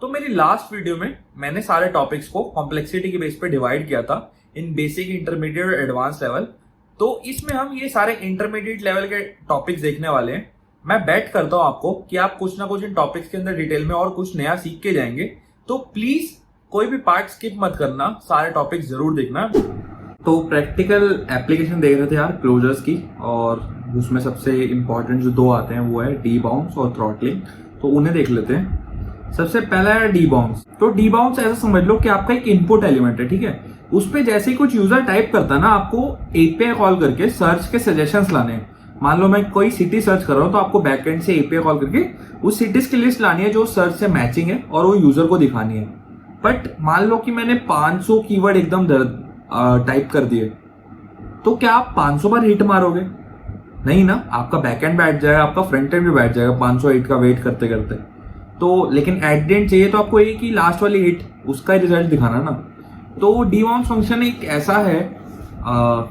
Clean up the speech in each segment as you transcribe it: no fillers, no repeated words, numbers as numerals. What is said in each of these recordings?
तो मेरी last video में मैंने सारे टॉपिक्स को कॉम्प्लेक्सिटी के बेस पे डिवाइड किया था इन बेसिक, इंटरमीडिएट और एडवांस लेवल। तो इसमें हम ये सारे इंटरमीडिएट लेवल के टॉपिक्स देखने वाले हैं। मैं बेट करता हूं आपको कि आप कुछ ना कुछ इन टॉपिक्स के अंदर डिटेल में और कुछ नया सीख के जाएंगे। तो प्लीज कोई भी पार्ट स्किप मत करना, सारे टॉपिक्स जरूर देखना। तो प्रैक्टिकल एप्लीकेशन देख रहे थे यार क्लोजर्स की, और उसमें सबसे इंपॉर्टेंट जो दो आते हैं वो है डी बाउंस और थ्रॉटलिंग। तो उन्हें देख लेते हैं। सबसे पहला है डी बाउंस। तो डी बाउंस ऐसा समझ लो कि आपका एक इनपुट एलिमेंट है, ठीक है। उस पे जैसे ही कुछ यूजर टाइप करता है ना, आपको एपीआई कॉल करके सर्च के सजेशंस लाने हैं। मान लो मैं कोई सिटी सर्च कर रहा हूं तो आपको बैकएंड से एपीआई कॉल करके उस सिटीज की लिस्ट लानी है जो सर्च से मैचिंग है और वो यूजर को दिखानी है। बट मान लो कि मैंने 500 कीवर्ड एकदम टाइप कर दिए, तो क्या आप 500 बार हिट मारोगे? नहीं ना, आपका बैकएंड बैठ जाएगा, आपका फ्रंट एंड भी बैठ जाएगा 500 हिट का वेट करते करते। तो लेकिन एट द एंड चाहिए तो आपको एक ही लास्ट वाली हिट, उसका ही रिजल्ट दिखाना ना। तो डी बाउंस फंक्शन एक ऐसा है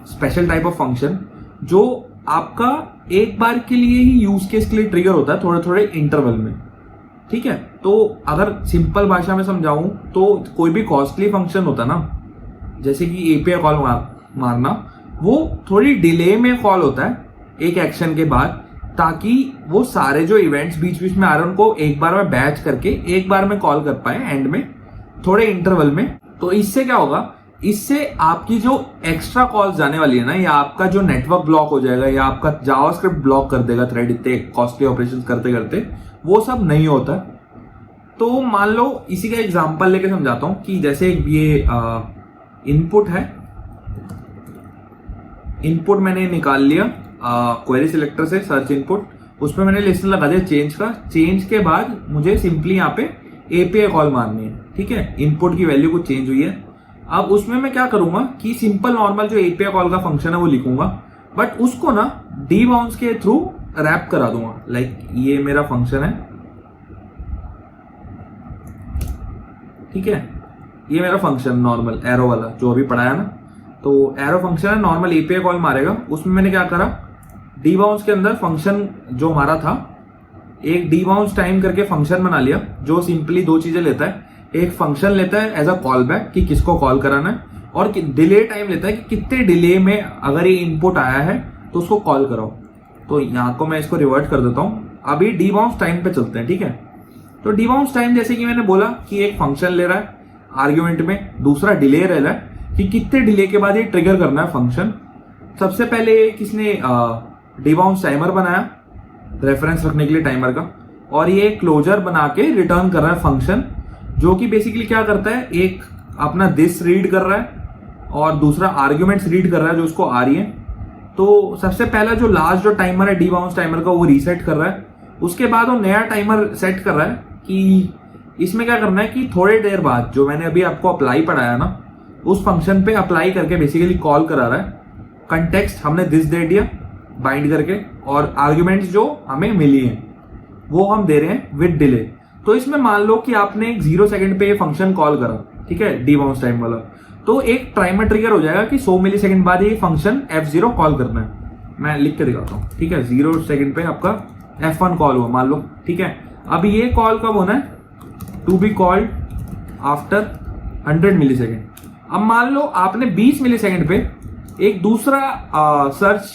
स्पेशल टाइप ऑफ फंक्शन जो आपका एक बार के लिए ही यूज केस के लिए ट्रिगर होता है, थोड़े थोड़े इंटरवल में, ठीक है। तो अगर सिंपल भाषा में समझाऊं तो कोई भी कॉस्टली फंक्शन होता है ना, जैसे कि एपीआई कॉल मारना, वो थोड़ी डिले में कॉल होता है एक एक्शन के बाद, ताकि वो सारे जो इवेंट्स बीच बीच में आ रहे हैं उनको एक बार में बैच करके एक बार में कॉल कर पाए एंड में, थोड़े इंटरवल में। तो इससे क्या होगा, इससे आपकी जो एक्स्ट्रा कॉल्स जाने वाली है ना, या आपका जो नेटवर्क ब्लॉक हो जाएगा, या आपका जावास्क्रिप्ट ब्लॉक कर देगा थ्रेड इतने कॉस्टली ऑपरेशंस करते करते, वो सब नहीं होता। तो मान लो इसी का एग्जांपल लेके समझाता हूं कि जैसे ये इनपुट है, इनपुट मैंने निकाल लिया क्वेरी सिलेक्टर से, सर्च इनपुट, उसमें मैंने लिस्टनर लगा दिया चेंज का। चेंज के बाद मुझे सिंपली यहाँ पे एपीआई कॉल मारनी है, ठीक है। इनपुट की वैल्यू कुछ चेंज हुई है। अब उसमें मैं क्या करूंगा कि सिंपल नॉर्मल जो एपीआई कॉल का फंक्शन है वो लिखूंगा, बट उसको ना डी बाउंस के थ्रू रैप करा दूंगा। लाइक ये मेरा फंक्शन है, ठीक है, ये मेरा फंक्शन नॉर्मल एरो वाला जो अभी पढ़ाया ना, तो एरो फंक्शन है, नॉर्मल एपीआई कॉल मारेगा। उसमें मैंने क्या करा, डी बाउंस के अंदर फंक्शन जो हमारा था, एक डी बाउंस टाइम करके फंक्शन बना लिया जो सिंपली दो चीजें लेता है। एक फंक्शन लेता है एज अ कॉल बैक कि किसको कॉल कराना है, और डिले टाइम लेता है कि कितने डिले में अगर ये इनपुट आया है तो उसको कॉल कराओ। तो यहाँ को मैं इसको रिवर्ट कर देता हूँ। अभी डी बाउंस टाइम पे चलते हैं, ठीक है। तो डी बाउंस टाइम जैसे कि मैंने बोला कि एक फंक्शन ले रहा है आर्ग्यूमेंट में, दूसरा डिले रह रहा है कि कितने डिले के बाद ये ट्रिगर करना है फंक्शन। सबसे पहले किसने डी बाउंस टाइमर बनाया रेफरेंस रखने के लिए टाइमर का, और ये क्लोजर बना के रिटर्न कर रहा है फंक्शन, जो कि बेसिकली क्या करता है, एक अपना दिस रीड कर रहा है और दूसरा आर्ग्यूमेंट्स रीड कर रहा है जो उसको आ रही है। तो सबसे पहला जो लास्ट जो टाइमर है डी बाउंस टाइमर का, वो रीसेट कर रहा है। उसके बाद वो नया टाइमर सेट कर रहा है कि इसमें क्या करना है कि थोड़ी देर बाद जो मैंने अभी आपको अप्लाई पढ़ाया ना, उस फंक्शन पे अप्लाई करके बेसिकली कॉल करा रहा है। कंटेक्स्ट हमने दिस दे दिया बाइंड करके, और आर्ग्यूमेंट्स जो हमें मिली हैं वो हम दे रहे हैं विद डिले। तो इसमें मान लो कि आपने 0 सेकंड पे ये फंक्शन कॉल करा, ठीक है, डी बाउंस टाइम वाला, तो एक टाइमर ट्रिगर हो जाएगा कि 100 मिली सेकंड बाद ये फंक्शन F0 कॉल करना है। मैं लिख के दिखाता हूँ, ठीक है। 0 सेकंड पे आपका F1 कॉल हुआ मान लो, ठीक है। अब ये कॉल कब होना है, to be called after 100 millisecond. अब मान लो आपने 20 मिली सेकेंड पे एक दूसरा सर्च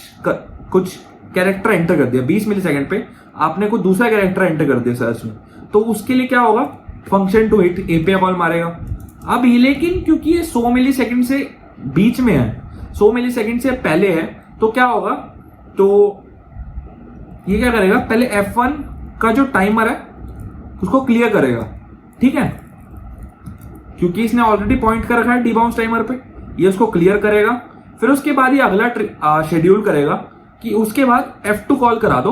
कुछ कैरेक्टर एंटर कर दिया, 20 मिली सेकेंड पे आपने कुछ दूसरा कैरेक्टर एंटर कर दिया सर्च में, तो उसके लिए क्या होगा, function to hit API call मारेगा। अब ये लेकिन क्योंकि ये 100 मिली सेकेंड से बीच में है, 100 मिली सेकेंड से पहले है, तो क्या होगा, तो ये क्या करेगा, पहले F1 का जो टाइमर है उसको क्लियर करेगा, ठीक है, क्योंकि इसने ऑलरेडी पॉइंट कर रखा है डी बाउंस टाइमर पे, ये उसको क्लियर करेगा। फिर उसके बाद ये अगला शेड्यूल करेगा कि उसके बाद F2 कॉल करा दो,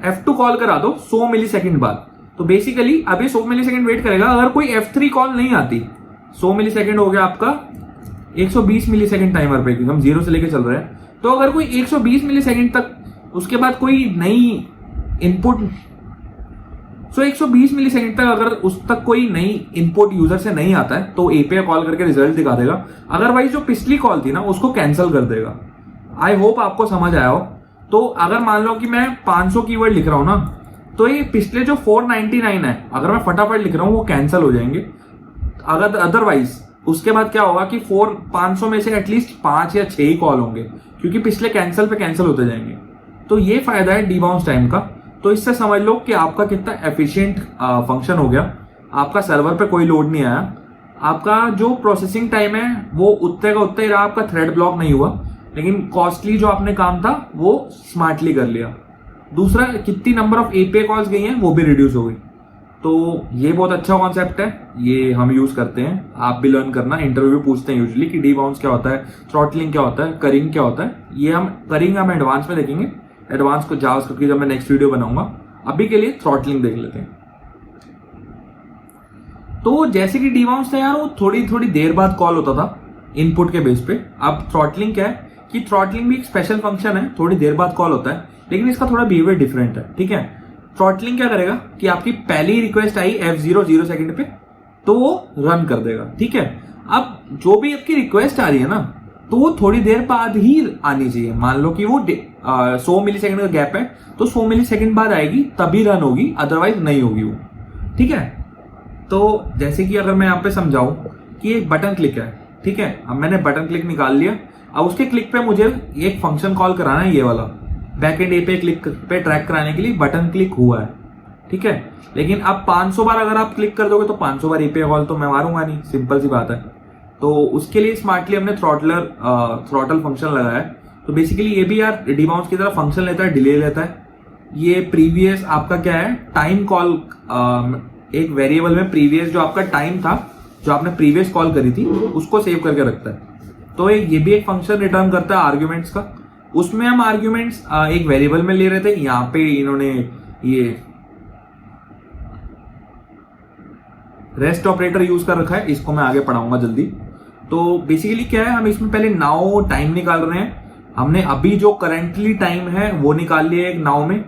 F2 कॉल करा दो 100 मिली सेकेंड बाद। तो बेसिकली अभी 100 मिली सेकेंड वेट करेगा। अगर कोई F3 कॉल नहीं आती, 100 मिली सेकेंड हो गया आपका 120 मिली सेकेंड टाइमर पे, क्योंकि हम 0 से लेके चल रहे हैं। तो अगर कोई 120 मिली सेकेंड तक उसके बाद कोई नई इनपुट, 120 मिली सेकेंड तक अगर उस तक कोई नई इनपुट यूजर से नहीं आता है तो एपीआई कॉल करके रिजल्ट दिखा देगा। अदरवाइज जो पिछली कॉल थी ना उसको कैंसिल कर देगा। आई होप आपको समझ आया हो। तो अगर मान लो कि मैं 500 कीवर्ड लिख रहा हूं ना, तो ये पिछले जो 499 है अगर मैं फटाफट लिख रहा हूं वो कैंसिल हो जाएंगे। अगर अदरवाइज उसके बाद क्या होगा कि 500 में से एटलीस्ट 5 या 6 ही कॉल होंगे, क्योंकि पिछले कैंसिल पे कैंसिल होते जाएंगे। तो ये फायदा है डीबाउंस टाइम का। तो इससे समझ लो कि आपका कितना एफिशिएंट फंक्शन हो गया, आपका सर्वर पे कोई लोड नहीं आया, आपका जो प्रोसेसिंग टाइम है वो उतने का उतना ही रहा, आपका थ्रेड ब्लॉक नहीं हुआ, लेकिन कॉस्टली जो आपने काम था वो स्मार्टली कर लिया। दूसरा, कितनी नंबर ऑफ एपीआई कॉल्स गई हैं वो भी रिड्यूस हो गई। तो ये बहुत अच्छा कॉन्सेप्ट है, ये हम यूज करते हैं, आप भी लर्न करना। इंटरव्यू पूछते हैं यूजुअली कि डीबाउंस क्या होता है, थ्रॉटलिंग क्या होता है, करिंग क्या होता है। ये हम करिंग हम एडवांस में देखेंगे, एडवांस को जावास्क्रिप्ट की जब मैं नेक्स्ट वीडियो बनाऊंगा। अभी के लिए थ्रॉटलिंग देख लेते हैं। तो जैसे कि डीबाउंस था यार, वो थोड़ी थोड़ी देर बाद कॉल होता था इनपुट के बेस पे। अब थ्रॉटलिंग क्या है कि थ्रॉटलिंग भी एक स्पेशल फंक्शन है, थोड़ी देर बाद कॉल होता है, लेकिन इसका थोड़ा बिहेवियर डिफरेंट है। ठीक है, थ्रॉटलिंग क्या करेगा कि आपकी पहली रिक्वेस्ट आई F0 0 सेकंड पे, तो वो रन कर देगा। ठीक है, अब जो भी आपकी रिक्वेस्ट आ रही है ना, तो वो थोड़ी देर बाद ही आनी चाहिए। मान लो कि वो 100 मिली सेकंड का गैप है, तो 100 मिली सेकंड बाद आएगी तभी रन होगी, अदरवाइज नहीं होगी वो। ठीक है, तो जैसे कि अगर मैं यहाँ पे समझाऊं कि एक बटन क्लिक है, ठीक है, अब मैंने बटन क्लिक निकाल लिया, अब उसके क्लिक पे मुझे एक फंक्शन कॉल कराना है, ये वाला बैकएंड एपीआई क्लिक पे ट्रैक कराने के लिए बटन क्लिक हुआ है। ठीक है, लेकिन अब 500 बार अगर आप क्लिक कर दोगे तो 500 बार एपीआई कॉल तो मैं मारूंगा नहीं, सिंपल सी बात है। तो उसके लिए स्मार्टली हमने थ्रॉटल फंक्शन लगाया है। तो बेसिकली ये भी यार डीबाउंस की तरह फंक्शन लेता है, डिले लेता है। ये प्रीवियस आपका क्या है, टाइम कॉल, एक वेरिएबल में प्रीवियस जो आपका टाइम था, जो आपने प्रीवियस कॉल करी थी, उसको सेव करके रखता है। तो ये भी एक फंक्शन रिटर्न करता है आर्ग्यूमेंट्स का। उसमें हम आर्ग्यूमेंट्स एक वेरिएबल में ले रहे थे, यहां पे इन्होंने ये रेस्ट ऑपरेटर यूज कर रखा है, इसको मैं आगे पढ़ाऊंगा जल्दी। तो बेसिकली क्या है, हम इसमें पहले नाउ टाइम निकाल रहे हैं। हमने अभी जो करेंटली टाइम है वो निकाल लिया एक नाउ में।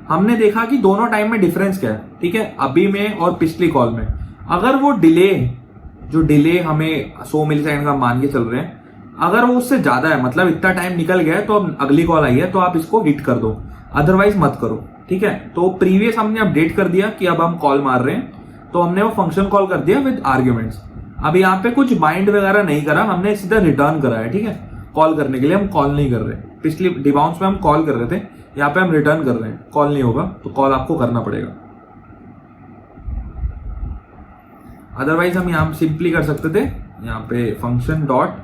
हमने देखा कि दोनों टाइम में डिफरेंस क्या है, ठीक है, अभी में और पिछली कॉल में। अगर वो डिले हमें 100 मिली सेकंड का मान के चल रहे हैं, अगर वो उससे ज्यादा है, मतलब इतना टाइम निकल गया है, तो अब अगली कॉल आई है तो आप इसको हिट कर दो, अदरवाइज मत करो। ठीक है, तो प्रीवियस हमने अपडेट कर दिया कि अब हम कॉल मार रहे हैं, तो हमने वो फंक्शन कॉल कर दिया विद आर्ग्यूमेंट्स। अब यहाँ पे कुछ बाइंड वगैरह नहीं करा, हमने सीधा रिटर्न करा है। ठीक है, कॉल करने के लिए हम कॉल नहीं कर रहे। पिछली डीबाउंस में हम कॉल कर रहे थे, यहाँ पे हम रिटर्न कर रहे हैं, कॉल नहीं होगा, तो कॉल आपको करना पड़ेगा। अदरवाइज हम यहाँ सिंपली कर सकते थे, यहाँ पे फंक्शन डॉट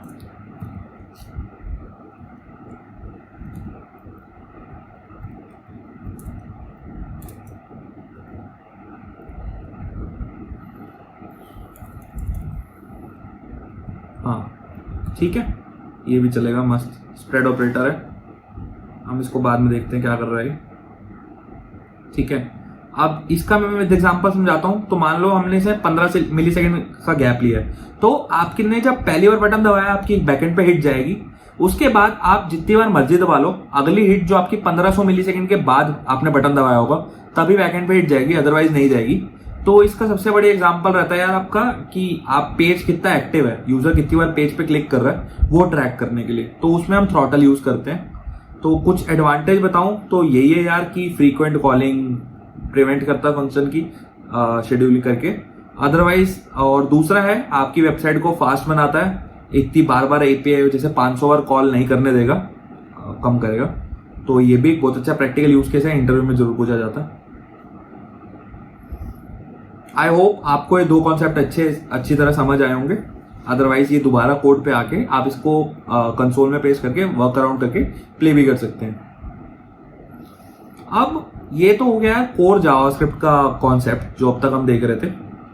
ठीक है, ये भी चलेगा, मस्त स्प्रेड ऑपरेटर है। हम इसको बाद में देखते हैं क्या कर रहा है। ठीक है, अब इसका मैं एग्जांपल समझाता हूं। तो मान लो हमने इसे 15 मिली सेकेंड का गैप लिया है, तो आपने जब पहली बार बटन दबाया आपकी बैकएंड पे हिट जाएगी, उसके बाद आप जितनी बार मर्जी दबा लो, अगली हिट जो आपकी 1500 मिली सेकेंड के बाद आपने बटन दबाया होगा तभी बैकएंड पे हिट जाएगी, अदरवाइज नहीं जाएगी। तो इसका सबसे बड़ी एग्जांपल रहता है यार आपका कि आप पेज कितना एक्टिव है, यूजर कितनी बार पेज पे क्लिक कर रहा है, वो ट्रैक करने के लिए। तो उसमें हम थ्रॉटल यूज करते हैं। तो कुछ एडवांटेज बताऊं तो यही है यार कि फ्रीक्वेंट कॉलिंग प्रिवेंट करता है फंक्शन की शेड्यूलिंग करके, अदरवाइज। और दूसरा है आपकी वेबसाइट को फास्ट बनाता है, इतनी बार बार एपीआई जैसे 500 बार कॉल नहीं करने देगा, कम करेगा। तो ये भी एक बहुत अच्छा प्रैक्टिकल यूज केस है, इंटरव्यू में जरूर पूछा जाता है। आई होप आपको ये दो कॉन्सेप्ट अच्छी तरह समझ आए होंगे। अदरवाइज ये दोबारा कोड पे आके आप इसको कंसोल में पेस्ट करके वर्क अराउंड करके प्ले भी कर सकते हैं। अब ये तो हो गया कोर जावास्क्रिप्ट का कॉन्सेप्ट जो अब तक हम देख रहे थे।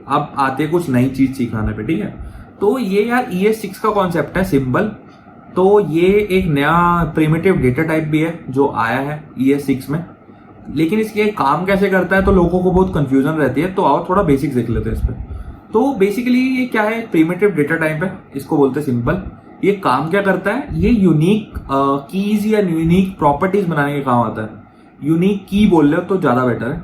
अब आते हैं कुछ नई चीज सिखाने पे, ठीक है। तो ये यार ES6 का कॉन्सेप्ट है, सिंबल। तो ये एक नया प्रिमिटिव डेटा टाइप भी है जो आया है ES6 में, लेकिन इसके काम कैसे करता है तो लोगों को बहुत कंफ्यूजन रहती है। तो आओ थोड़ा बेसिक्स देख लेते हैं इस पे। तो बेसिकली ये क्या है, प्रिमिटिव डेटा टाइप है, इसको बोलते हैं सिंबल। ये काम क्या करता है, ये यूनिक कीज या यूनिक प्रॉपर्टीज बनाने के काम आता है। यूनिक की बोल रहे हो तो ज्यादा बेटर है।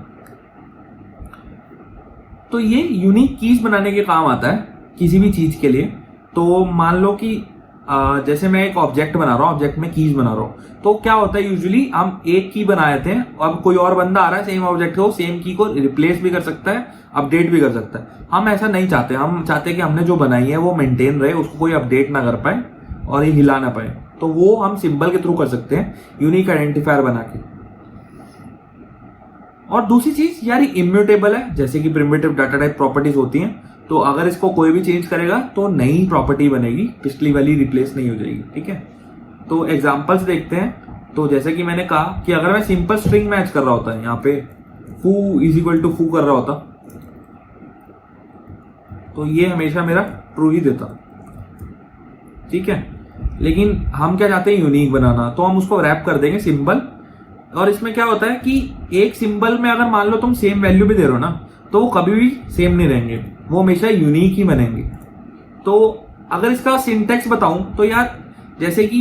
तो ये यूनिक कीज बनाने के काम आता है किसी भी चीज के लिए। तो मान लो कि जैसे मैं एक ऑब्जेक्ट बना रहा हूँ, ऑब्जेक्ट में कीज बना रहा हूँ, तो क्या होता है यूजुअली हम एक की बना देते हैं, अब कोई और बंदा आ रहा है सेम ऑब्जेक्ट को, सेम की को रिप्लेस भी कर सकता है, अपडेट भी कर सकता है। हम ऐसा नहीं चाहते, हम चाहते हैं कि हमने जो बनाई है वो मेंटेन रहे, उसको कोई अपडेट ना कर पाए और ये हिला ना पाए। तो वो हम सिंबल के थ्रू कर सकते हैं, यूनिक आइडेंटिफायर बना के। और दूसरी चीज यार, ये इम्यूटेबल है, जैसे कि प्रिमिटिव डाटा टाइप प्रॉपर्टीज होती हैं, तो अगर इसको कोई भी चेंज करेगा तो नई प्रॉपर्टी बनेगी, पिछली वाली रिप्लेस नहीं हो जाएगी। ठीक है, तो एग्जांपल्स देखते हैं। तो जैसे कि मैंने कहा कि अगर मैं सिंपल स्ट्रिंग मैच कर रहा होता है, यहाँ पे फू इज इक्वल टू फू कर रहा होता, तो ये हमेशा मेरा ट्रू ही देता। ठीक है, लेकिन हम क्या चाहते हैं, यूनिक बनाना, तो हम उसको रैप कर देंगे सिंबल। और इसमें क्या होता है कि एक सिंबल में अगर मान लो तुम सेम वैल्यू भी दे रहे हो ना, तो वो कभी भी सेम नहीं रहेंगे, वो हमेशा यूनिक ही बनेंगे। तो अगर इसका सिंटैक्स बताऊं तो यार, जैसे कि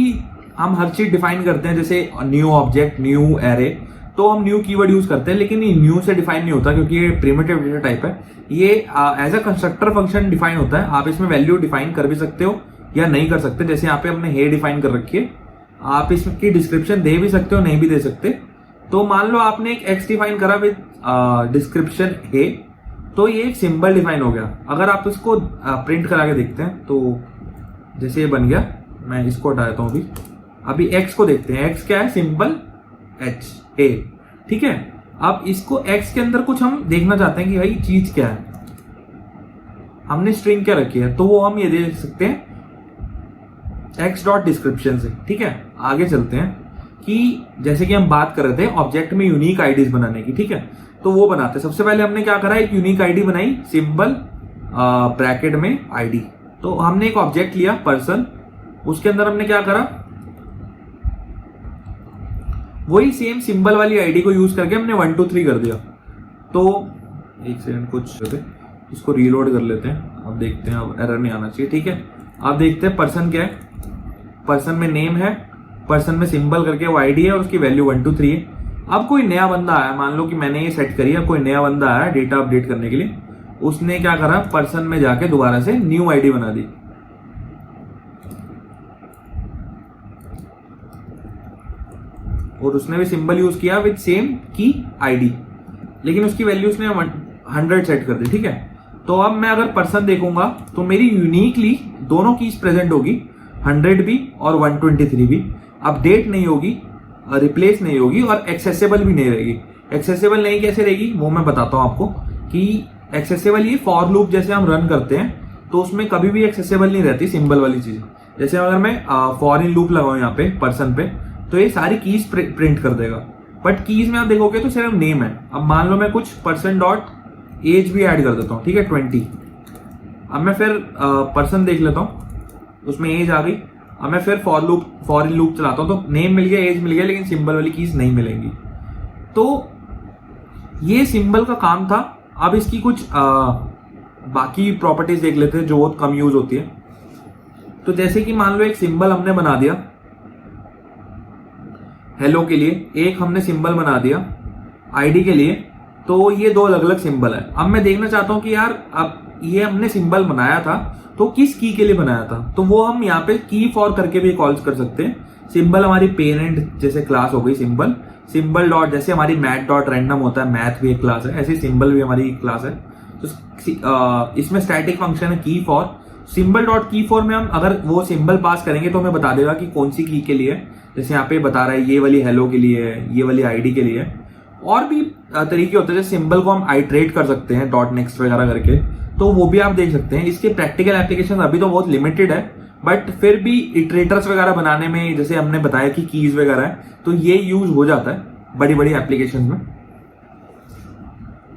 हम हर चीज डिफाइन करते हैं, जैसे न्यू ऑब्जेक्ट, न्यू एरे, तो हम न्यू कीवर्ड यूज करते हैं, लेकिन ये न्यू से डिफाइन नहीं होता क्योंकि ये प्रिमिटिव डेटा टाइप है। ये as a constructor function define होता है। आप इसमें वैल्यू डिफाइन कर भी सकते हो या नहीं कर सकते, जैसे यहाँ पे हमने हे डिफाइन कर रखी है, आप इसकी डिस्क्रिप्शन दे भी सकते हो, नहीं भी दे सकते। तो मान लो आपने एक एक्स डिफाइन करा विद डिस्क्रिप्शन हे, तो ये एक सिंबल डिफाइन हो गया। अगर आप इसको प्रिंट करा के देखते हैं तो जैसे ये बन गया, मैं इसको हटा देता हूं अभी एक्स को देखते हैं। एक्स क्या है, सिंबल एच ए। ठीक है, अब इसको एक्स के अंदर कुछ हम देखना चाहते हैं कि भाई चीज क्या है, हमने स्ट्रिंग क्या रखी है, तो वो हम ये देख सकते हैं एक्स डॉट डिस्क्रिप्शन से। ठीक है, आगे चलते हैं कि जैसे कि हम बात कर रहे थे ऑब्जेक्ट में यूनिक आईडीज बनाने की। ठीक है, तो वो बनाते हैं। सबसे पहले हमने क्या करा, एक यूनिक आईडी बनाई, सिंबल ब्रैकेट में आईडी। तो हमने एक ऑब्जेक्ट लिया पर्सन, उसके अंदर हमने क्या करा, वही सेम सिंबल वाली आईडी को यूज करके हमने 1 2 3 कर दिया। तो एक सेकंड, कुछ इसको रीलोड कर लेते हैं, अब देखते हैं, अब एरर नहीं आना चाहिए। ठीक है, अब देखते हैं पर्सन क्या है, पर्सन में नेम है, पर्सन में सिंबल करके वो आईडी है और उसकी वैल्यू 1 2 3 है। अब कोई नया बंदा आया, मान लो कि मैंने ये सेट करी है, कोई नया बंदा आया डेटा अपडेट करने के लिए, उसने क्या करा, पर्सन में जाके दोबारा से न्यू आईडी बना दी। और उसने भी सिंबल यूज किया विद सेम की आईडी, लेकिन उसकी वैल्यू उसने 100 सेट कर दी। ठीक है, तो अब मैं अगर पर्सन देखूंगा तो मेरी यूनिकली दोनों कीज प्रेजेंट होगी, 100 भी और 123 भी। अपडेट नहीं होगी, रिप्लेस नहीं होगी और एक्सेसिबल भी नहीं रहेगी। एक्सेसिबल नहीं कैसे रहेगी वो मैं बताता हूं आपको, कि एक्सेसिबल ये फॉर लूप जैसे हम रन करते हैं तो उसमें कभी भी एक्सेसिबल नहीं रहती सिंबल वाली चीज। जैसे अगर मैं फॉर इन लूप लगाऊं यहाँ पे पर्सन पे, तो ये सारी कीज प्रिंट कर देगा, बट कीज में आप देखोगे तो सिर्फ नेम है। अब मान लो मैं कुछ पर्सन डॉट एज भी ऐड कर देता हूँ, ठीक है 20। अब मैं फिर पर्सन देख लेता हूँ, उसमें एज आ गई। अब मैं फिर फॉर इन लूप चलाता हूँ, तो नेम मिल गया, एज मिल गया, लेकिन सिंबल वाली कीज नहीं मिलेंगी। तो ये सिंबल का काम था। अब इसकी कुछ बाकी प्रॉपर्टीज देख लेते हैं जो बहुत कम यूज होती है। तो जैसे कि मान लो एक सिंबल हमने बना दिया हेलो के लिए, एक हमने सिंबल बना दिया आईडी के लिए, तो ये दो अलग अलग सिंबल है। अब मैं देखना चाहता हूं कि यार अब ये हमने सिंबल बनाया था तो किस की के लिए बनाया था, तो वो हम यहाँ पे की फॉर करके भी कॉल कर सकते हैं। सिंबल हमारी पेरेंट जैसे क्लास हो गई सिंबल, सिंबल डॉट जैसे हमारी मैथ डॉट रैंडम होता है, मैथ भी एक क्लास है, ऐसे सिंबल भी हमारी क्लास है। तो इसमें स्टैटिक फंक्शन है की फॉर। सिंबल डॉट की फॉर में हम अगर वो सिंबल पास करेंगे तो हमें बता देगा कि कौन सी की के लिए है। जैसे यहाँ पे बता रहा है ये वाली हेलो के लिए है, ये वाली आईडी के लिए है। और भी तरीके होते हैं, जैसे सिंबल को हम आइट्रेट कर सकते हैं डॉट नेक्स्ट वगैरह करके, तो वो भी आप देख सकते हैं। इसके प्रैक्टिकल एप्लीकेशन अभी तो बहुत लिमिटेड है, बट फिर भी इटरेटर्स वगैरह बनाने में, जैसे हमने बताया कि कीज वगैरह है, तो ये यूज हो जाता है बड़ी बड़ी एप्लीकेशन में।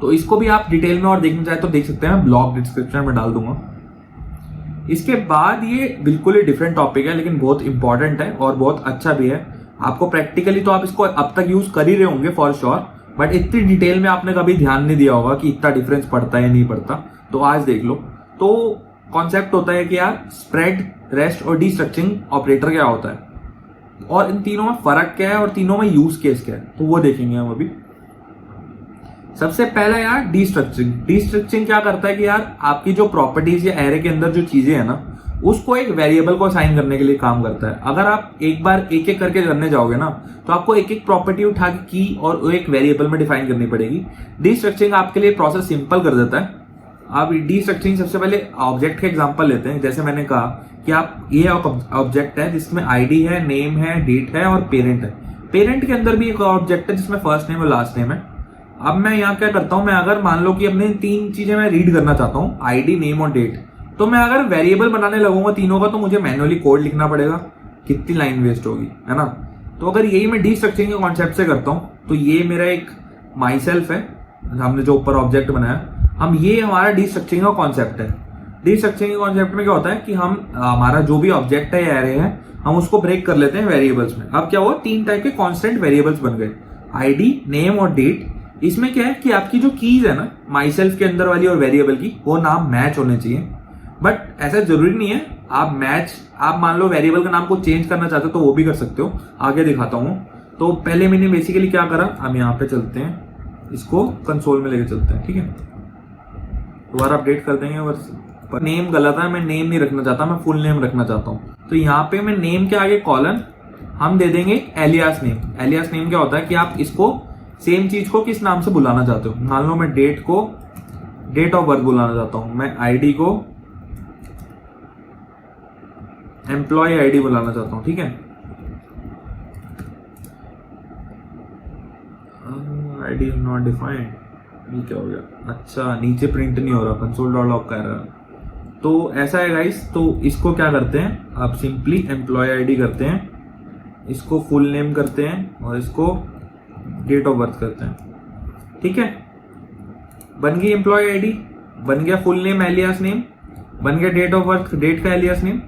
तो इसको भी आप डिटेल में और देखना चाहे तो देख सकते हैं, ब्लॉग डिस्क्रिप्शन में डाल दूंगा। इसके बाद ये बिल्कुल ही डिफरेंट टॉपिक है, लेकिन बहुत इंपॉर्टेंट है और बहुत अच्छा भी है। आपको प्रैक्टिकली तो आप इसको अब तक यूज कर ही रहे होंगे फॉर श्योर, बट इतनी डिटेल में आपने कभी ध्यान नहीं दिया होगा कि इतना डिफरेंस पड़ता है या नहीं पड़ता, तो आज देख लो। तो कॉन्सेप्ट होता है कि यार स्प्रेड, रेस्ट और डीस्ट्रक्चरिंग ऑपरेटर क्या होता है, और इन तीनों में फर्क क्या है और तीनों में यूज केस क्या है, तो वो देखेंगे हम अभी। सबसे पहला यार डीस्ट्रक्चरिंग। डीस्ट्रक्चरिंग क्या करता है कि यार आपकी जो प्रॉपर्टीज या एरे के अंदर जो चीजें है ना, उसको एक वेरिएबल को असाइन करने के लिए काम करता है। अगर आप एक बार एक एक करके करने जाओगे ना तो आपको एक एक प्रॉपर्टी उठा के की और एक वेरिएबल में डिफाइन करनी पड़ेगी। डीस्ट्रक्चरिंग आपके लिए प्रोसेस सिंपल कर देता है। आप डीस्ट्रक्चरिंग सबसे पहले ऑब्जेक्ट का एग्जांपल लेते हैं। जैसे मैंने कहा कि आप ये ऑब्जेक्ट है जिसमें आईडी है, नेम है, डेट है और पेरेंट है। पेरेंट के अंदर भी एक ऑब्जेक्ट है जिसमें फर्स्ट नेम और लास्ट नेम है। अब मैं यहाँ क्या करता हूँ, मैं अगर मान लो कि अपने 3 चीजें मैं रीड करना चाहता हूँ, आईडी, नेम और डेट, तो मैं अगर वेरिएबल बनाने लगूंगा तीनों का तो मुझे मैन्युअली कोड लिखना पड़ेगा, कितनी लाइन वेस्ट होगी, है ना। तो अगर यही मैं डीस्ट्रक्चरिंग के कॉन्सेप्ट से करता हूँ तो ये मेरा एक माई सेल्फ है, हमने जो ऊपर ऑब्जेक्ट बनाया, हम ये हमारा डीस्ट्रक्चरिंग का कॉन्सेप्ट है। डीस्ट्रक्चरिंग के कॉन्सेप्ट में क्या होता है कि हम हमारा जो भी ऑब्जेक्ट है या एरे है हम उसको ब्रेक कर लेते हैं वेरिएबल्स में। अब क्या हुआ, 3 टाइप के कॉन्स्टेंट वेरिएबल्स बन गए, आईडी, नेम और डेट। इसमें क्या है कि आपकी जो कीज है ना माई सेल्फ के अंदर वाली और वेरिएबल की, वो नाम मैच होने चाहिए। बट ऐसा जरूरी नहीं है, आप मान लो वेरिएबल का नाम को चेंज करना चाहते हो तो वो भी कर सकते हो, आगे दिखाता हूँ। तो पहले मैंने बेसिकली क्या करा, हम यहाँ पे चलते हैं, इसको कंसोल में लेके चलते हैं, ठीक है। दोबारा अपडेट कर देंगे। पर नेम गलत है, मैं नेम नहीं रखना चाहता, मैं फुल नेम रखना चाहता हूँ। तो यहाँ पे मैं नेम के आगे कॉलन हम दे देंगे एलियास नेम। एलियास नेम क्या होता है कि आप इसको सेम चीज को किस नाम से बुलाना चाहते हो। मान लो मैं डेट को डेट ऑफ बर्थ बुलाना चाहता हूं, मैं आईडी को एम्प्लॉय आईडी बुलाना चाहता हूं, ठीक है। आईडी नॉट डिफाइंड, ये क्या हो गया, अच्छा नीचे प्रिंट नहीं हो रहा, कंसोल डॉट लॉग कह रहा है। तो ऐसा है गाइस, तो इसको क्या करते हैं, आप सिंपली एम्प्लॉय आईडी करते हैं, इसको फुल नेम करते हैं और इसको डेट ऑफ बर्थ करते हैं, ठीक है। बन गई एम्प्लॉय आईडी, बन गया फुल नेम एलियास नेम, बन गया डेट ऑफ बर्थ, डेट का एलियास नेम।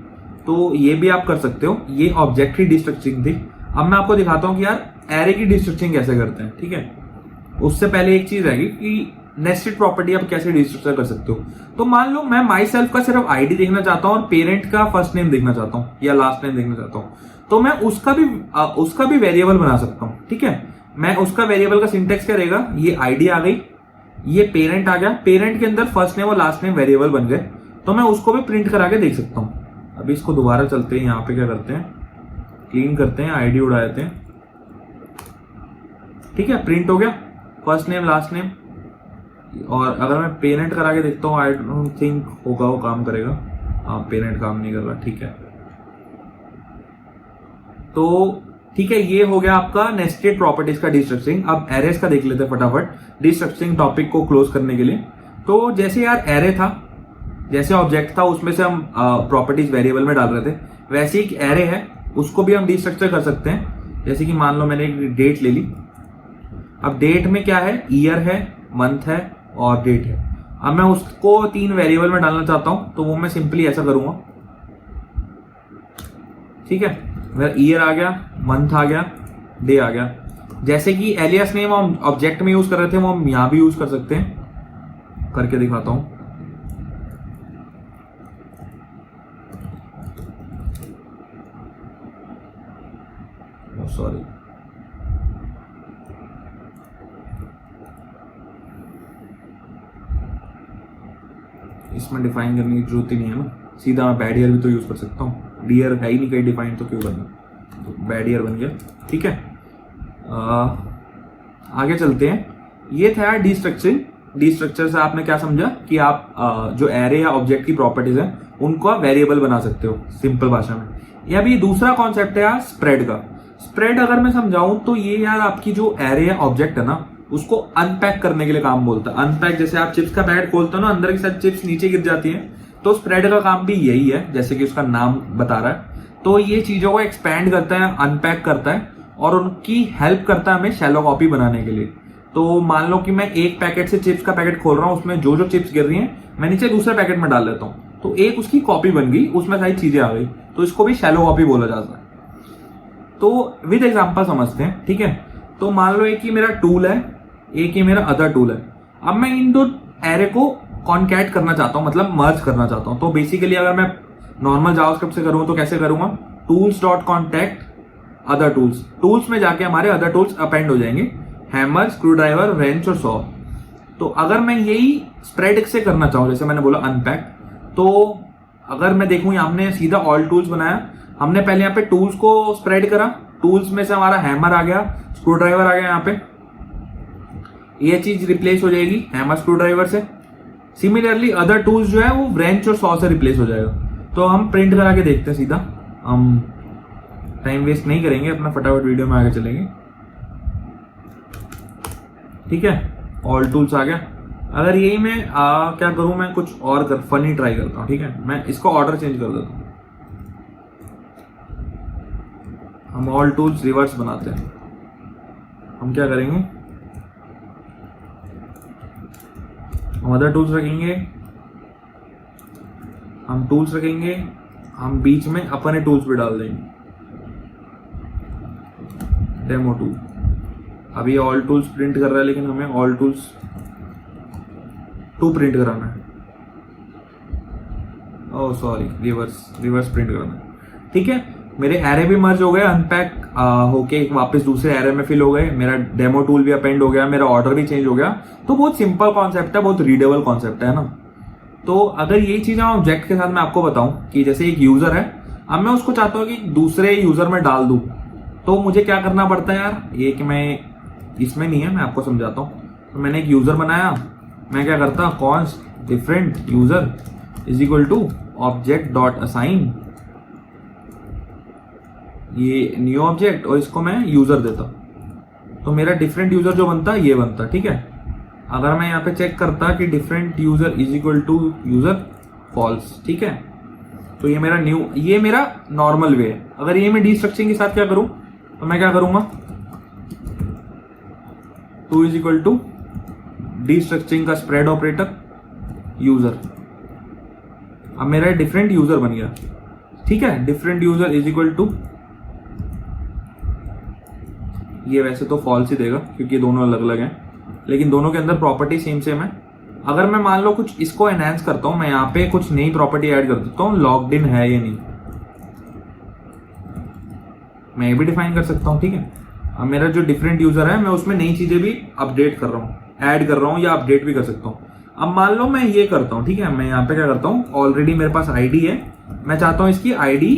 तो ये भी आप कर सकते हो, ये ऑब्जेक्ट की डिस्ट्रक्चरिंग थी। अब मैं आपको दिखाता हूं कि यार एरे की डिस्ट्रक्चरिंग कैसे करते हैं, ठीक है। उससे पहले एक चीज रहेगी कि नेस्टेड प्रॉपर्टी आप कैसे डिस्ट्रक्चर कर सकते हो। तो मान लो मैं माई सेल्फ का सिर्फ आईडी देखना चाहता हूं और पेरेंट का फर्स्ट नेम देखना चाहता हूं या लास्ट नेम देखना चाहता हूं, तो मैं उसका भी वेरिएबल बना सकता हूं, ठीक है। मैं उसका वेरिएबल का सिंटेक्स क्या रहेगा, ये आईडी आ गई, ये पेरेंट आ गया, पेरेंट के अंदर फर्स्ट नेम और लास्ट नेम वेरिएबल बन गए, तो मैं उसको भी प्रिंट करा के देख सकता हूं। अभी इसको दोबारा चलते हैं, यहाँ पे क्या करते हैं, क्लीन करते हैं, आईडी उड़ा देते हैं, ठीक है। प्रिंट हो गया फर्स्ट नेम लास्ट नेम। और अगर मैं पेरेंट करा के देखता हूँ, आई डोंट थिंक होगा वो काम करेगा, हाँ पेरेंट काम नहीं कर रहा, ठीक है। तो ठीक है, ये हो गया आपका नेस्टेड प्रॉपर्टीज का डिस्ट्रक्चरिंग। अब एरेस का देख लेते हैं फटाफट डिस्ट्रक्चरिंग टॉपिक को क्लोज करने के लिए। तो जैसे यार एरे था, जैसे ऑब्जेक्ट था उसमें से हम प्रॉपर्टीज वेरिएबल में डाल रहे थे, वैसे एक एरे है उसको भी हम डिस्ट्रक्चर कर सकते हैं। जैसे कि मान लो मैंने एक डेट ले ली, अब डेट में क्या है, ईयर है, मंथ है और डेट है। अब मैं उसको 3 वेरिएबल में डालना चाहता हूं, तो वो मैं सिंपली ऐसा करूंगा, ठीक है। मेरा ईयर आ गया, मंथ आ गया, डे आ गया। जैसे कि एलियास नेम हम ऑब्जेक्ट में यूज कर रहे थे वो हम यहां भी यूज कर सकते हैं, करके दिखाता हूं। सॉरी, इसमें डिफाइन करने की जरूरत ही नहीं है ना, सीधा मैं बैरियर भी तो यूज कर सकता हूँ। डियर है ही नहीं कहीं डिफाइन, तो क्यों करना, तो बैरियर बन गया, ठीक है। आगे चलते हैं। ये था यार डिस्ट्रक्चरिंग। डिस्ट्रक्चर से आपने क्या समझा कि आप जो एरे या ऑब्जेक्ट की प्रॉपर्टीज है उनको आप वेरिएबल बना सकते हो सिंपल भाषा में। या अभी दूसरा कॉन्सेप्ट है यार स्प्रेड का। स्प्रेड अगर मैं समझाऊं तो ये यार आपकी जो एरे या ऑब्जेक्ट है ना उसको अनपैक करने के लिए काम बोलता है। अनपैक जैसे आप चिप्स का पैकेट खोलते हो ना, अंदर की सारी चिप्स नीचे गिर जाती हैं, तो स्प्रेड का काम भी यही है, जैसे कि उसका नाम बता रहा है। तो ये चीजों को एक्सपैंड करता है, अनपैक करता है और उनकी हेल्प करता है हमें शैलो कॉपी बनाने के लिए। तो मान लो कि मैं एक पैकेट से चिप्स का पैकेट खोल रहा हूं, उसमें जो जो चिप्स गिर रही हैं मैं नीचे दूसरे पैकेट में डाल लेता हूं, तो एक उसकी कॉपी बन गई, उसमें सारी चीजें आ गई, तो इसको भी शैलो कॉपी बोला जाता है। तो विद एग्जांपल समझते हैं, ठीक है। तो मान लो एक ही मेरा टूल है, एक ही मेरा अदर टूल है। अब मैं इन दो एरे को कॉन्कैट करना चाहता हूं, मतलब मर्ज करना चाहता हूं। तो बेसिकली अगर मैं नॉर्मल जावास्क्रिप्ट से करूं तो कैसे करूंगा, tools dot contact other tools, tools में जाके हमारे अदर टूल्स अपेंड हो जाएंगे, हैमर, स्क्रू ड्राइवर, रेंच और सॉ। तो अगर मैं यही स्प्रेड से करना चाहूं, जैसे मैंने बोला अनपैक, तो अगर मैं देखूं हमने सीधा ऑल टूल्स बनाया, हमने पहले यहाँ पे टूल्स को स्प्रेड करा, टूल्स में से हमारा हैमर आ गया, स्क्रू ड्राइवर आ गया, यहाँ पे ये चीज रिप्लेस हो जाएगी हैमर स्क्रू ड्राइवर से। सिमिलरली अदर टूल्स जो है वो व्रेंच और सॉ से रिप्लेस हो जाएगा। तो हम प्रिंट करा के देखते हैं सीधा, हम टाइम वेस्ट नहीं करेंगे, अपना फटाफट वीडियो में आगे चलेंगे। ठीक है, ऑल टूल्स आ गया। अगर यही मैं क्या करूं, मैं कुछ और फनी ट्राई करता हूं। ठीक है, मैं इसको ऑर्डर चेंज कर देता हूं, हम ऑल टूल्स रिवर्स बनाते हैं। हम क्या करेंगे, हम अदर टूल्स रखेंगे, हम टूल्स रखेंगे, हम बीच में अपने टूल्स भी डाल देंगे, डेमो टूल। अभी ऑल टूल्स प्रिंट कर रहा है, लेकिन हमें ऑल टूल्स 2 प्रिंट कराना है। ओह सॉरी, रिवर्स प्रिंट कराना है। ठीक है, मेरे एरे भी मर्ज हो गए, अनपैक होके वापस दूसरे एरे में फिल हो गए, मेरा डेमो टूल भी अपेंड हो गया, मेरा ऑर्डर भी चेंज हो गया। तो बहुत सिंपल कॉन्सेप्ट है, बहुत रीडेबल कॉन्सेप्ट है ना। तो अगर यही चीज हम ऑब्जेक्ट के साथ मैं आपको बताऊं कि जैसे एक यूजर है, अब मैं उसको चाहता हूं कि दूसरे यूजर में डाल दूं, तो मुझे क्या करना पड़ता है यार, ये कि मैं इसमें नहीं है, मैं आपको समझाता हूं। तो मैंने एक यूजर बनाया, मैं क्या करता, const different user is equal to object dot assign, ये न्यू ऑब्जेक्ट, और इसको मैं यूजर देता। तो मेरा डिफरेंट यूजर जो बनता ये बनता। ठीक है, अगर मैं यहाँ पे चेक करता कि different user is equal to user false. ठीक है, तो ये मेरा न्यू, ये मेरा नॉर्मल वे है। अगर ये मैं डीस्ट्रक्चरिंग के साथ क्या करूं, तो मैं क्या करूंगा, 2 इज इक्वल टू डीस्ट्रक्चरिंग का स्प्रेड ऑपरेटर यूजर। अब मेरा डिफरेंट यूजर बन गया। ठीक है, different user is equal to, ये वैसे तो फॉल्स ही देगा क्योंकि ये दोनों अलग अलग हैं, लेकिन दोनों के अंदर प्रॉपर्टी सेम सेम है। अगर मैं मान लो कुछ इसको एनहांस करता हूं, मैं यहाँ पे कुछ नई प्रॉपर्टी ऐड कर देता हूँ, लॉग्ड इन है या नहीं, मैं ये भी डिफाइन कर सकता हूँ। ठीक है, अब मेरा जो डिफरेंट यूजर है, मैं उसमें नई चीजें भी अपडेट कर रहा हूँ, ऐड कर रहा हूँ या अपडेट भी कर सकता हूँ। अब मान लो मैं ये करता हूँ, ठीक है, मैं यहाँ पे क्या करता हूँ, ऑलरेडी मेरे पास आईडी है, मैं चाहता हूँ इसकी आईडी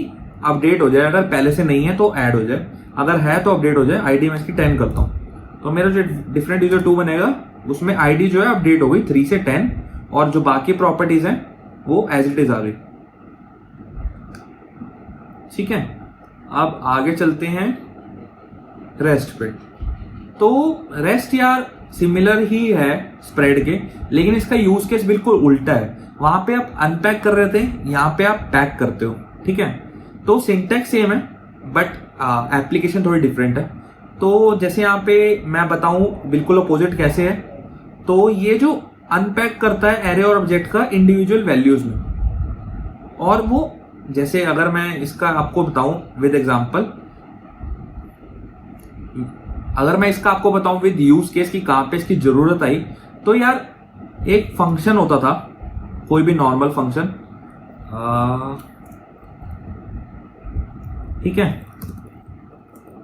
अपडेट हो जाए, अगर पहले से नहीं है तो ऐड हो जाए, अगर है तो अपडेट हो जाए। आईडी मैं इसकी 10 करता हूँ, तो मेरा जो डिफरेंट यूजर 2 बनेगा उसमें आईडी जो है अपडेट हो गई 3 से 10, और जो बाकी प्रॉपर्टीज हैं वो एज इट इज आ गई। ठीक है, अब आगे चलते हैं रेस्ट पे। तो रेस्ट यार सिमिलर ही है स्प्रेड के, लेकिन इसका यूज केस बिल्कुल उल्टा है। वहां पे आप अनपैक कर रहे थे, यहाँ पे आप पैक करते हो। ठीक है, तो सिंटैक्स सेम है बट एप्लीकेशन थोड़ी डिफरेंट है। तो जैसे यहाँ पे मैं बताऊं बिल्कुल अपोजिट कैसे है, तो ये जो अनपैक करता है एरे और ऑब्जेक्ट का इंडिविजुअल वैल्यूज में, और वो जैसे अगर मैं इसका आपको बताऊं विद एग्जांपल, अगर मैं इसका आपको बताऊं विद यूज केस की कहां पे इसकी जरूरत आई, तो यार एक फंक्शन होता था, कोई भी नॉर्मल फंक्शन, ठीक है,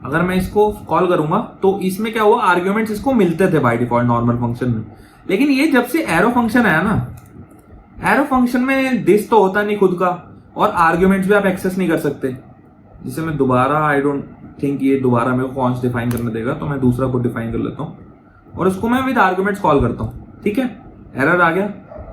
अगर मैं इसको कॉल करूंगा तो इसमें क्या हुआ, आर्ग्यूमेंट्स इसको मिलते थे बाय डिफॉल्ट नॉर्मल फंक्शन में। लेकिन ये जब से एरो फंक्शन आया ना, एरो फंक्शन में दिस तो होता नहीं खुद का, और आर्ग्यूमेंट्स भी आप एक्सेस नहीं कर सकते। जिसे मैं दोबारा, आई डोंट थिंक ये दोबारा मेरे को कॉन्स डिफाइन करने देगा, तो मैं दूसरा को डिफाइन कर लेता हूं और उसको मैं विद आर्ग्यूमेंट्स कॉल करता हूं। ठीक है, एरर आ गया।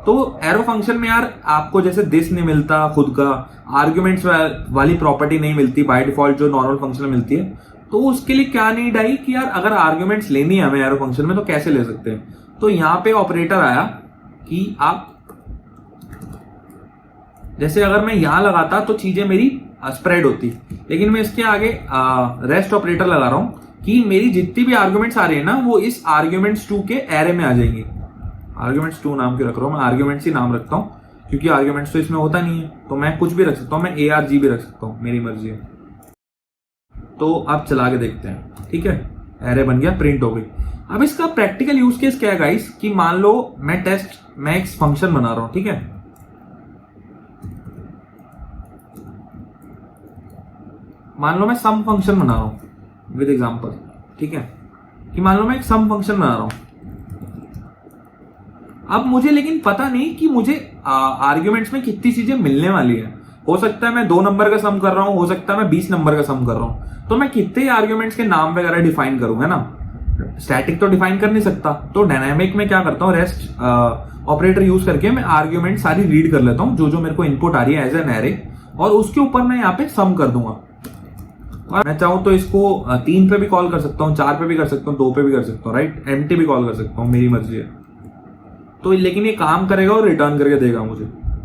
तो एरो फंक्शन में यार आपको जैसे दिस नहीं मिलता खुद का, आर्ग्यूमेंट्स वाली प्रॉपर्टी नहीं मिलती बाय डिफॉल्ट जो नॉर्मल फंक्शन में मिलती है, तो उसके लिए क्या नीड आई कि यार अगर आर्ग्यूमेंट्स लेनी है हमें एरो फंक्शन में तो कैसे ले सकते हैं। तो यहां पे ऑपरेटर आया कि आप जैसे अगर मैं यहां लगाता तो चीजें मेरी स्प्रेड होती, लेकिन मैं इसके आगे रेस्ट ऑपरेटर लगा रहा हूं कि मेरी जितनी भी आर्ग्यूमेंट्स आ रही है ना वो इस आर्ग्यूमेंट्स 2 के एरे में आ जाएंगी। आर्ग्यूमेंट्स 2 नाम के रख रहा हूं मैं, आर्ग्यूमेंट्स ही नाम रखता हूं क्योंकि आर्ग्यूमेंट्स तो इसमें होता नहीं है, तो मैं कुछ भी रख सकता हूं, मैं ARG भी रख सकता हूं, मेरी मर्जी है। तो अब चला के देखते हैं। ठीक है, एरे बन गया, प्रिंट हो गई। अब इसका प्रैक्टिकल यूज केस क्या है गाइस, कि मान लो मैं एक फंक्शन बना रहा हूं, ठीक है, मान लो मैं सम फंक्शन बना रहा हूं विद एग्जांपल। ठीक है, कि मान लो मैं एक सम फंक्शन बना रहा हूं, अब मुझे लेकिन पता नहीं कि मुझे आर्ग्यूमेंट्स में कितनी चीजें मिलने वाली है। हो सकता है मैं 2 नंबर का सम कर रहा हूं, हो सकता है मैं 20 नंबर का सम कर रहा हूं, तो मैं कितने आर्ग्यूमेंट्स के नाम वगैरह डिफाइन करूंगा ना। स्टैटिक तो डिफाइन कर नहीं सकता, तो डायनामिक में क्या करता हूँ, रेस्ट ऑपरेटर यूज करके मैं आर्ग्यूमेंट सारी रीड कर लेता हूँ, जो जो मेरे को इनपुट आ रही है एज एन एरे, और उसके ऊपर मैं यहाँ पे सम कर दूंगा। और मैं चाहूं तो इसको 3 पे भी कॉल कर सकता हूँ, 4 पे भी कर सकता हूँ, 2 पे भी कर सकता हूँ, राइट, एम्प्टी भी कॉल कर सकता हूँ, मेरी मर्जी है। तो लेकिन ये काम करेगा और रिटर्न करके देगा मुझे।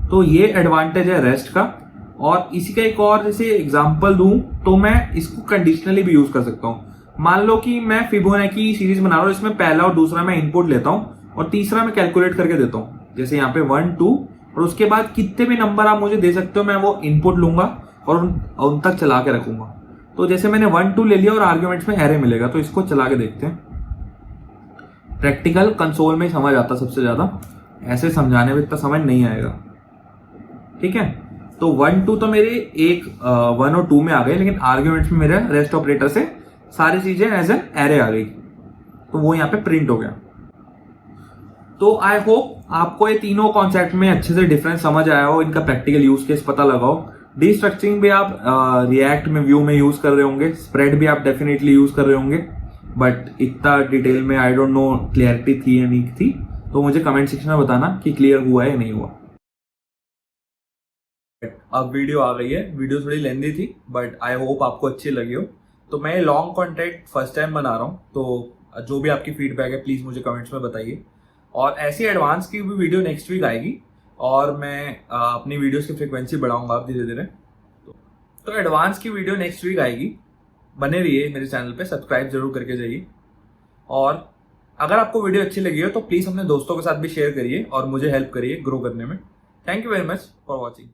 तो ये एडवांटेज है रेस्ट का। और इसी का एक और जैसे एग्जांपल दूं तो मैं इसको कंडीशनली भी यूज कर सकता हूं। मान लो कि मैं फिबोनाची सीरीज बना रहा हूं, इसमें पहला और दूसरा मैं इनपुट लेता हूं और तीसरा मैं कैलकुलेट करके देता हूं। जैसे यहाँ पे 1 2 और उसके बाद कितने भी नंबर आप मुझे दे सकते हो, मैं वो इनपुट लूंगा और उन तक चला के रखूंगा। तो जैसे मैंने 1 2 ले लिया और आर्ग्यूमेंट्स में एरे मिलेगा, तो इसको चला के देखते हैं। प्रैक्टिकल कंसोल में समझ आता सबसे ज्यादा, ऐसे समझाने में इतना समझ नहीं आएगा। ठीक है, तो 1 2 तो मेरे 1 और 2 में आ गए, लेकिन आर्ग्यूमेंट्स में मेरे रेस्ट ऑपरेटर से सारी चीजें एज एन एरे आ गई, तो वो यहाँ पे प्रिंट हो गया। तो आई होप आपको ये तीनों कॉन्सेप्ट में अच्छे से डिफरेंस समझ आया हो, इनका प्रैक्टिकल यूज केस पता लगा हो। डिस्ट्रक्चरिंग भी आप रिएक्ट में, व्यू में यूज कर रहे होंगे, स्प्रेड भी आप डेफिनेटली यूज कर रहे होंगे, बट इतना डिटेल में आई डोंट नो क्लियरिटी थी या नहीं थी, तो मुझे कमेंट सेक्शन में बताना कि क्लियर हुआ है या नहीं हुआ। अब वीडियो आ गई है, वीडियो थोड़ी लेंदी थी बट आई होप आपको अच्छी लगी हो। तो मैं लॉन्ग कंटेंट फर्स्ट टाइम बना रहा हूँ, तो जो भी आपकी फीडबैक है प्लीज मुझे कमेंट्स में बताइए। और ऐसी एडवांस की भी वीडियो नेक्स्ट वीक आएगी, और मैं अपनी वीडियोस की फ्रिक्वेंसी बढ़ाऊंगा आप धीरे धीरे। तो एडवांस की वीडियो नेक्स्ट वीक आएगी, बने रहिए मेरे चैनल पे, सब्सक्राइब जरूर करके जाइए। और अगर आपको वीडियो अच्छी लगी हो तो प्लीज अपने दोस्तों के साथ भी शेयर करिए और मुझे हेल्प करिए ग्रो करने में। Thank you very much for watching.